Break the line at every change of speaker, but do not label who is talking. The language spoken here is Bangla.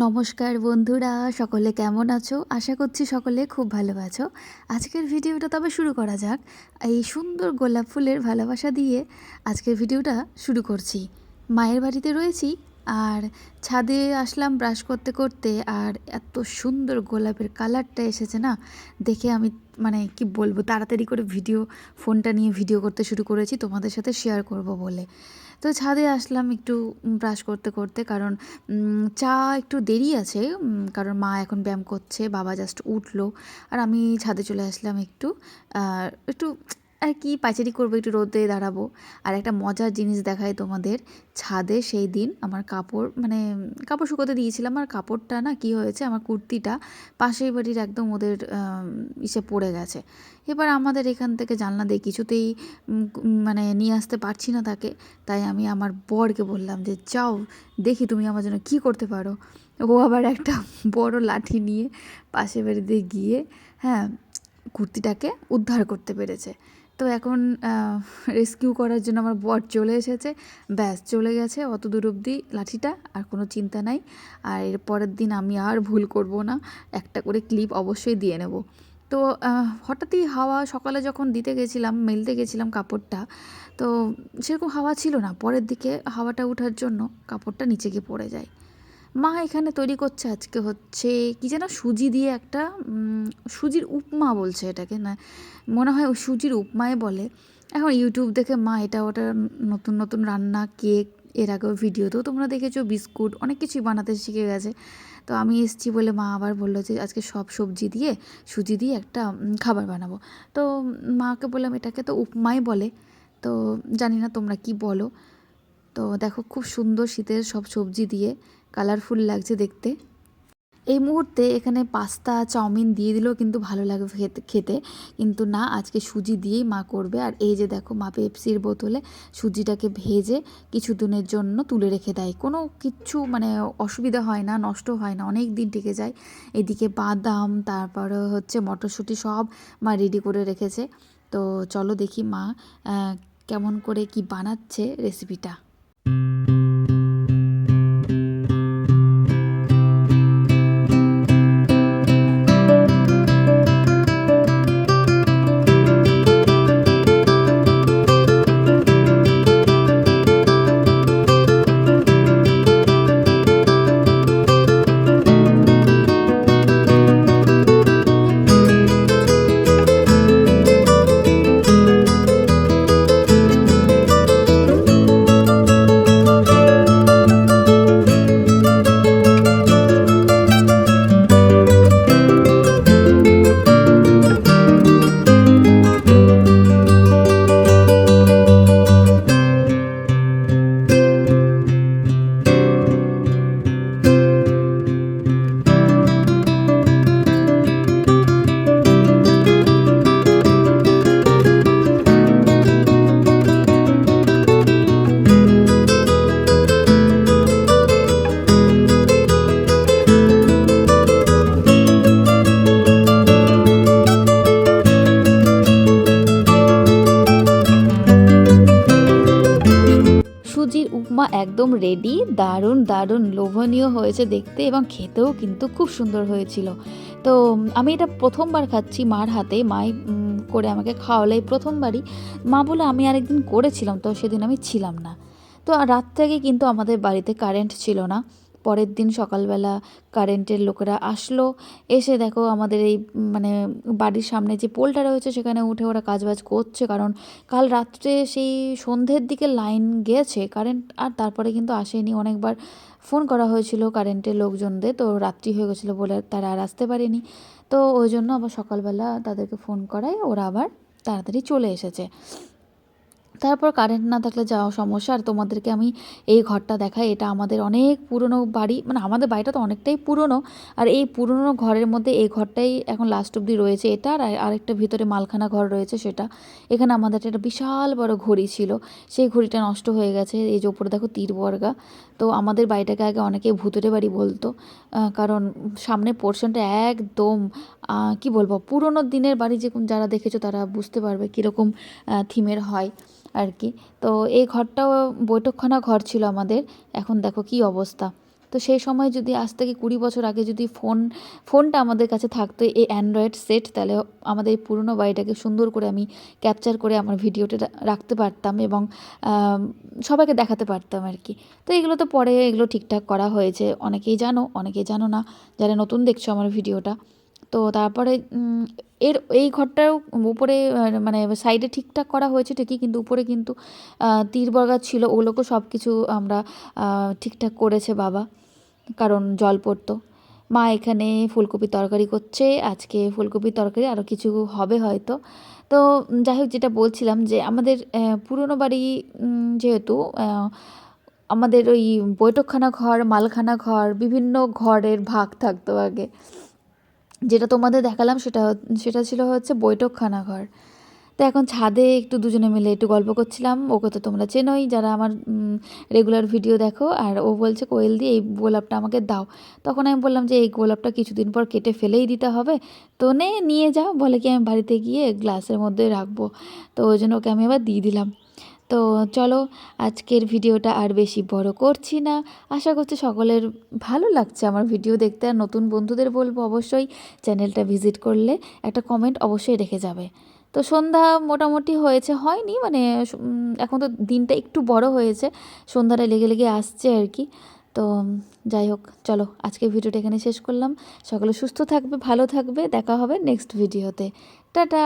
নমস্কার বন্ধুরা, সকলে কেমন আছো? আশা করছি সকলে খুব ভালো আছো। আজকের ভিডিওটা তবে শুরু করা যাক। এই সুন্দর গোলাপ ফুলের ভালোবাসা দিয়ে আজকের ভিডিওটা শুরু করছি। মায়ের বাড়িতে রয়েছি আর ছাদে আসলাম ব্রাশ করতে করতে, আর এত সুন্দর গোলাপের কালারটা এসেছে না, দেখে আমি কি বলবো, তাড়াতাড়ি করে ফোনটা নিয়ে ভিডিও করতে শুরু করেছি তোমাদের সাথে শেয়ার করব বলে। তো ছাদে আসলাম একটু ব্রাশ করতে করতে, কারণ চা একটু দেরি আছে, কারণ মা এখন ব্যায়াম করছে, বাবা জাস্ট উঠলো আর আমি ছাদে চলে আসলাম একটু আর কি পাইচারি করবো, একটু রোদে দাঁড়াবো। আর একটা মজার জিনিস দেখাই তোমাদের। ছাদে সেই দিন আমার কাপড় শুকোতে দিয়েছিলাম, আর কাপড়টা না কি হয়েছে, আমার কুর্তিটা পাশের বাড়ির একদম ওদের ইসে পড়ে গেছে। এবার আমাদের এখান থেকে জানলা দিয়ে কিছুতেই নিয়ে আসতে পারছি না তাকে। তাই আমি আমার বরকে বললাম যে যাও দেখি তুমি আমার জন্য কী করতে পারো। ও আবার একটা বড় লাঠি নিয়ে পাশে বাড়িতে গিয়ে কুর্তিটাকে উদ্ধার করতে পেরেছে। তো এখন রেস্কিউ করার জন্য আমার বর চলে এসেছে, ব্যাস চলে গেছে অত দূর অবধি লাঠিটা, আর কোনো চিন্তা নাই। আর এর পরের দিন আমি আর ভুল করব না, একটা করে ক্লিপ অবশ্যই দিয়ে নেব। তো হঠাৎই হাওয়া, সকালে যখন দিতে গেছিলাম, মেলতে গেছিলাম কাপড়টা, তো সেরকম হাওয়া ছিল না। পরের দিকে হাওয়াটা ওঠার জন্য কাপড়টা নিচে গিয়ে পড়ে যায়। মা এখানে তৈরি করছে আজকে হচ্ছে কি যেন সুজি দিয়ে একটা সুজির উপমা বলছে এটাকে, না মনে হয় ওই সুজির উপমাই বলে। এখন ইউটিউব দেখে মা এটা ওটা নতুন নতুন রান্না, কেক, এর আগেও ভিডিওতেও তোমরা দেখেছো, বিস্কুট অনেক কিছুই বানাতে শিখে গেছে। তো আমি এসেছি বলে মা আবার বললো যে আজকে সব সবজি দিয়ে সুজি দিয়ে একটা খাবার বানাবো। তো মাকে বললাম এটাকে তো উপমাই বলে, তো জানি না তোমরা কি বলো। তো দেখো খুব সুন্দর শীতের সব সবজি দিয়ে কালারফুল লাগছে দেখতে। এই মুহূর্তে এখানে পাস্তা চাউমিন দিয়ে দিলেও কিন্তু ভালো লাগবে খেতে, কিন্তু না, আজকে সুজি দিয়েই মা করবে। আর এই যে দেখো, মা পেপসির বোতলে সুজিটাকে ভেজে কিছুদিনের জন্য তুলে রেখে দেয়, কোনো কিচ্ছু অসুবিধা হয় না, নষ্ট হয় না, অনেক দিন টিকে যায়। এদিকে বাদাম, তারপরে হচ্ছে মটরশুঁটি সব মা রেডি করে রেখেছে। তো চলো দেখি মা কেমন করে কি বানাচ্ছে রেসিপিটা। সুজির উপমা একদম রেডি, দারুণ দারুণ লোভনীয় হয়েছে দেখতে, এবং খেতেও কিন্তু খুব সুন্দর হয়েছিল। তো আমি এটা প্রথমবার খাচ্ছি মার হাতে, মাই করে আমাকে খাওয়ালে প্রথমবারই। মা বলে আমি আরেকদিন করেছিলাম, তো সেদিন আমি ছিলাম না। তো রাত থেকে কিন্তু আমাদের বাড়িতে কারেন্ট ছিল না। পরের দিন সকালবেলা কারেন্টের লোকেরা আসলো, এসে দেখো আমাদের এই বাড়ির সামনে যে পোলটা রয়েছে সেখানে উঠে ওরা কাজবাজ করছে, কারণ কাল রাত্রে সেই সন্ধ্যের দিকে লাইন গিয়েছে কারেন্ট, আর তারপরে কিন্তু আসেনি। অনেকবার ফোন করা হয়েছিল কারেন্টের লোকজনদের, তো রাত্রি হয়ে গেছিলো বলে তারা আর আসতে পারেনি। তো ওই জন্য আবার সকালবেলা তাদেরকে ফোন করায় ওরা আবার তাড়াতাড়ি চলে এসেছে। তারপর কারেন্ট না থাকলে যাওয়া সমস্যা। আর তোমাদেরকে আমি এই ঘরটা দেখাই, এটা আমাদের অনেক পুরনো বাড়ি, আমাদের বাড়িটা তো অনেকটাই পুরনো, আর এই পুরনো ঘরের মধ্যে এই ঘরটাই এখন লাস্ট অবধি রয়েছে। এটা আর আরেকটা ভিতরে মালখানা ঘর রয়েছে সেটা। এখানে আমাদের একটা বিশাল বড় ঘড়ি ছিল, সেই ঘড়িটা নষ্ট হয়ে গেছে। এই যে ওপরে দেখো তীর বর্গা। তো আমাদের বাড়িটাকে আগে অনেকে ভূতুরে বাড়ি বলতো, কারণ সামনের পোর্শনটা একদম কি বলবো, পুরনো দিনের বাড়ি, যে যারা দেখেছো তারা বুঝতে পারবে কীরকম থিমের হয় আর কি। তো এই ঘরটাও বৈঠকখানা ঘর ছিল আমাদের, এখন দেখো কি অবস্থা। তো সেই সময় যদি আজ থেকে 20 বছর আগে যদি ফোনটা আমাদের কাছে থাকতো, এই অ্যান্ড্রয়েড সেট, তাহলে আমাদের এই পুরনো বাড়িটাকে সুন্দর করে আমি ক্যাপচার করে আমার ভিডিওটা রাখতে পারতাম এবং সবাইকে দেখাতে পারতাম আর কি। তো এগুলো তো পরে এগুলো ঠিকঠাক করা হয়েছে, অনেকেই জানো অনেকেই জানো না, যারা নতুন দেখছো আমার ভিডিওটা। তো তারপরে এই ঘরটাও উপরে মানে সাইডে ঠিকঠাক করা হয়েছে ঠিকই, কিন্তু উপরে কিন্তু তীর বর্গা ছিল, ওগুলোকেও সব কিছু আমরা ঠিকঠাক করেছে বাবা, কারণ জল পড়তো। মা এখানে ফুলকপি তরকারি করছে, আজকে ফুলকপি তরকারি, আরও কিছু হবে হয়তো। তো যাই হোক, যেটা বলছিলাম যে আমাদের পুরনো বাড়ি যেহেতু আমাদের ওই বৈঠকখানা ঘর, মালখানা ঘর, বিভিন্ন ঘরের ভাগ থাকতো আগে। যেটা তোমাদের দেখালাম সেটা ছিল হচ্ছে বৈঠকখানা ঘর। তো এখন ছাদে একটু দুজনে মিলে একটু গল্প করছিলাম। ওকে তো তোমরা চেনোই যারা আমার রেগুলার ভিডিও দেখো। আর ও বলছে, কোয়েল দি এই গোলাপটা আমাকে দাও। তখন আমি বললাম যে এই গোলাপটা কিছুদিন পর কেটে ফেলেই দিতে হবে, তো নিয়ে যাও। বলে কি আমি বাড়িতে গিয়ে গ্লাসের মধ্যে রাখবো। তো ওই জন্য ওকে আমি আবার দিয়ে দিলাম। তো চলো, আজকের ভিডিওটা আর বেশি বড় করছি না। আশা করছি সকলের ভালো লাগছে আমার ভিডিও দেখতে। আর নতুন বন্ধুদের বলবো অবশ্যই চ্যানেলটা ভিজিট করলে একটা কমেন্ট অবশ্যই রেখে যাবে। তো সন্ধ্যা মোটামুটি হয়নি মানে এখন তো দিনটা একটু বড় হয়েছে, সন্ধ্যাটা লেগে লেগে আসছে আর কি। তো যাই হোক, চলো আজকে ভিডিওটা এখানে শেষ করলাম। সকলে সুস্থ থাকবে, ভালো থাকবে, দেখা হবে নেক্সট ভিডিওতে। টাটা।